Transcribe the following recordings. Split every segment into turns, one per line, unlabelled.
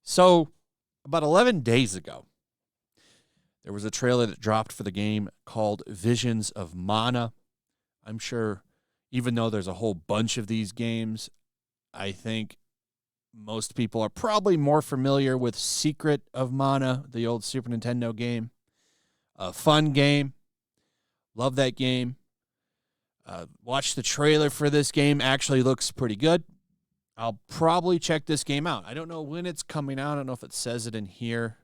So, about 11 days ago, there was a trailer that dropped for the game called Visions of Mana. I'm sure, even though there's a whole bunch of these games, I think most people are probably more familiar with Secret of Mana, the old Super Nintendo game. A fun game. Love that game. Watch the trailer for this game. Actually looks pretty good. I'll probably check this game out. I don't know when it's coming out. I don't know if it says it in here.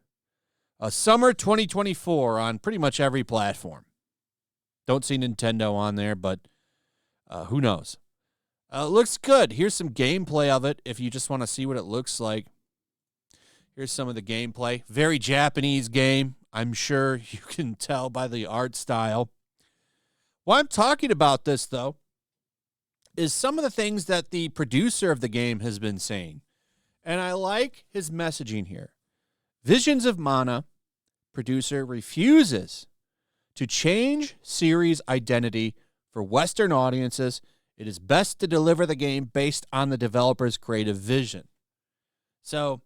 Summer 2024 on pretty much every platform. Don't see Nintendo on there, but who knows? Looks good. Here's some gameplay of it if you just want to see what it looks like. Here's some of the gameplay. Very Japanese game. I'm sure you can tell by the art style. Why I'm talking about this, though, is some of the things that the producer of the game has been saying. And I like his messaging here. Visions of Mana producer refuses to change series identity for Western audiences. It is best to deliver the game based on the developer's creative vision. So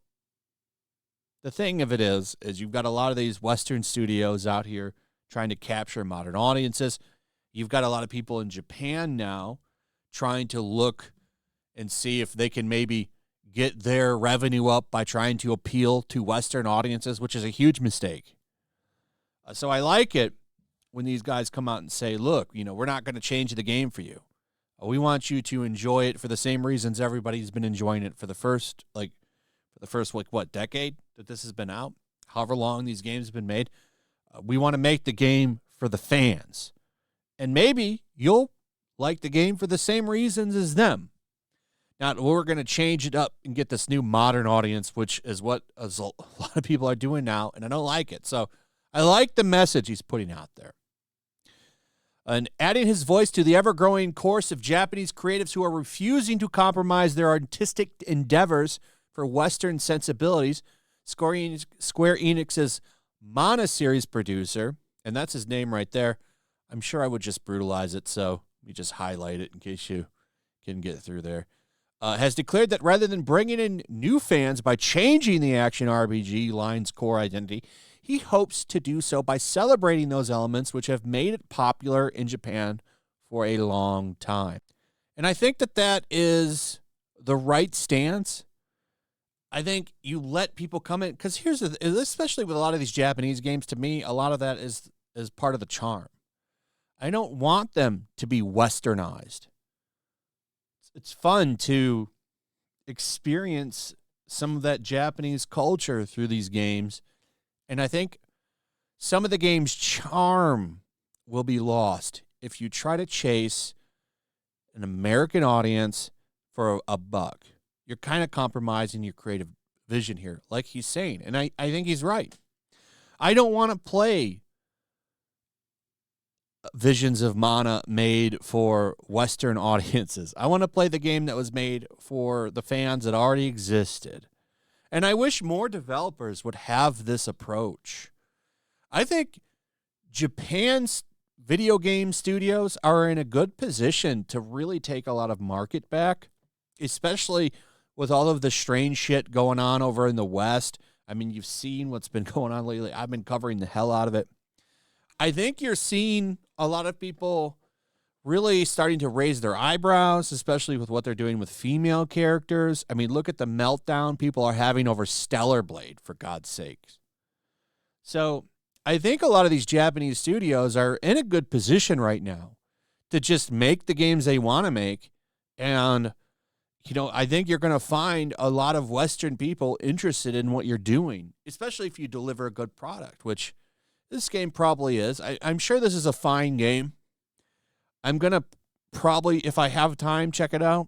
the thing of it is you've got a lot of these Western studios out here trying to capture modern audiences. You've got a lot of people in Japan now trying to look and see if they can maybe get their revenue up by trying to appeal to Western audiences, which is a huge mistake. So I like it when these guys come out and say, look, we're not going to change the game for you. We want you to enjoy it for the same reasons everybody's been enjoying it for the first decade that this has been out, however long these games have been made. We want to make the game for the fans. And maybe you'll like the game for the same reasons as them. Now, we're going to change it up and get this new modern audience, which is what a lot of people are doing now, and I don't like it. So I like the message he's putting out there. And adding his voice to the ever-growing chorus of Japanese creatives who are refusing to compromise their artistic endeavors for Western sensibilities, Square Enix's Mana series producer, and that's his name right there. I'm sure I would just brutalize it, so let me just highlight it in case you can get through there. Has declared that rather than bringing in new fans by changing the action RPG line's core identity, he hopes to do so by celebrating those elements which have made it popular in Japan for a long time. And I think that is the right stance. I think you let people come in, because especially with a lot of these Japanese games, to me, a lot of that is part of the charm. I don't want them to be westernized. It's fun to experience some of that Japanese culture through these games. And I think some of the game's charm will be lost if you try to chase an American audience for a buck. You're kind of compromising your creative vision here, like he's saying. And I think he's right. I don't want to play Visions of Mana made for Western audiences. I want to play the game that was made for the fans that already existed. And I wish more developers would have this approach. I think Japan's video game studios are in a good position to really take a lot of market back, especially with all of the strange shit going on over in the West. I mean, you've seen what's been going on lately. I've been covering the hell out of it. I think you're seeing a lot of people really starting to raise their eyebrows, especially with what they're doing with female characters. I mean, look at the meltdown people are having over Stellar Blade, for God's sakes. So I think a lot of these Japanese studios are in a good position right now to just make the games they want to make. And, I think you're going to find a lot of Western people interested in what you're doing, especially if you deliver a good product, which this game probably is. I'm sure this is a fine game. I'm going to probably, if I have time, check it out.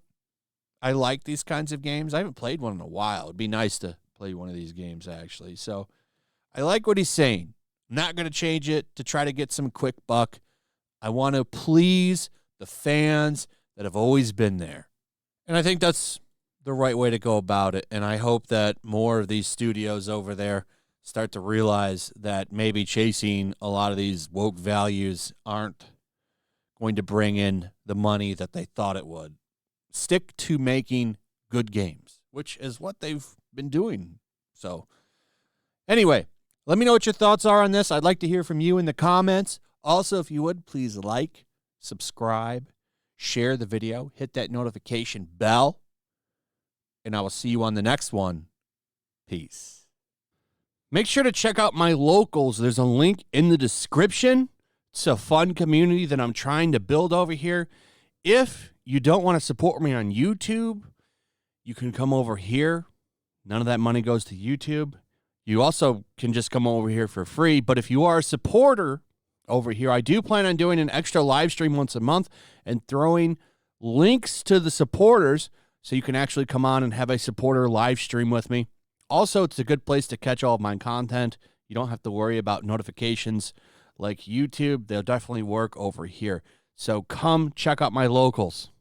I like these kinds of games. I haven't played one in a while. It'd be nice to play one of these games, actually. So I like what he's saying. I'm not going to change it to try to get some quick buck. I want to please the fans that have always been there. And I think that's the right way to go about it. And I hope that more of these studios over there start to realize that maybe chasing a lot of these woke values aren't going to bring in the money that they thought it would. Stick to making good games, which is what they've been doing. So anyway, let me know what your thoughts are on this. I'd like to hear from you in the comments. Also, if you would, please like, subscribe, share the video, hit that notification bell, and I will see you on the next one. Peace. Make sure to check out my locals. There's a link in the description. It's a fun community that I'm trying to build over here. If you don't want to support me on YouTube, you can come over here. None of that money goes to YouTube. You also can just come over here for free. But if you are a supporter over here, I do plan on doing an extra live stream once a month and throwing links to the supporters so you can actually come on and have a supporter live stream with me. Also, it's a good place to catch all of my content. You don't have to worry about notifications like YouTube. They'll definitely work over here. So come check out my locals.